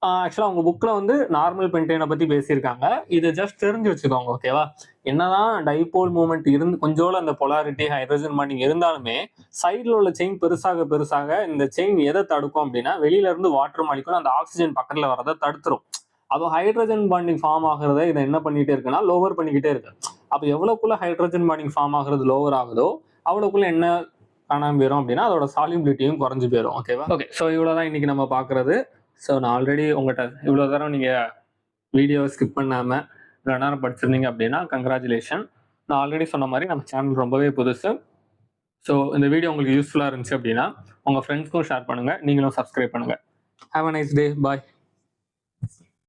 ஆக்சுவலாக உங்கள் புக்கில் வந்து நார்மல் பென்டேனை பற்றி பேசியிருக்காங்க. இதை ஜஸ்ட் தெரிஞ்சு வச்சுக்கோங்க, ஓகேவா? என்னதான் டைபோல் மூமெண்ட் இருந்து கொஞ்சோட அந்த பொலாரிட்டி ஹைட்ரஜன் பாண்டிங் இருந்தாலுமே சைடில் உள்ள செயின் பெருசாக பெருசாக இந்த செயின் எதை தடுக்கும் அப்படின்னா வெளியில இருந்து வாட்டர் மாலிகுல் அந்த ஆக்சிஜன் பக்கத்தில் வரதை தடுத்துரும். அப்போ ஹைட்ரஜன் பாண்டிங் ஃபார்ம் ஆகிறத இதை என்ன பண்ணிட்டே இருக்குன்னா லோவர் பண்ணிக்கிட்டே இருக்கு. அப்போ எவ்வளோக்குள்ள ஹைட்ரஜன் பாண்டிங் ஃபார்ம் ஆகுறது லோவர் ஆகுதோ அவ்வளோக்குள்ள என்ன காணாமல் போயிடும் அப்படின்னா அதோட சால்யூபிலிட்டியும் குறைஞ்சு போயிடும், ஓகேவா? ஓகே, ஸோ இவ்வளோதான் இன்னைக்கு நம்ம பார்க்குறது. ஸோ நான் ஆல்ரெடி உங்கள்கிட்ட இவ்வளோ தரம் நீங்கள் வீடியோ ஸ்கிப் பண்ணாமல் இவ்வளோ நேரம் படிச்சிருந்தீங்க அப்படின்னா கங்க்ராச்சுலேஷன். நான் ஆல்ரெடி சொன்ன மாதிரி நம்ம சேனல் ரொம்பவே புதுசு. ஸோ இந்த வீடியோ உங்களுக்கு யூஸ்ஃபுல்லாக இருந்துச்சு அப்படின்னா உங்கள் ஃப்ரெண்ட்ஸ்க்கும் ஷேர் பண்ணுங்கள், நீங்களும் சப்ஸ்கிரைப் பண்ணுங்கள். Have a nice day, bye.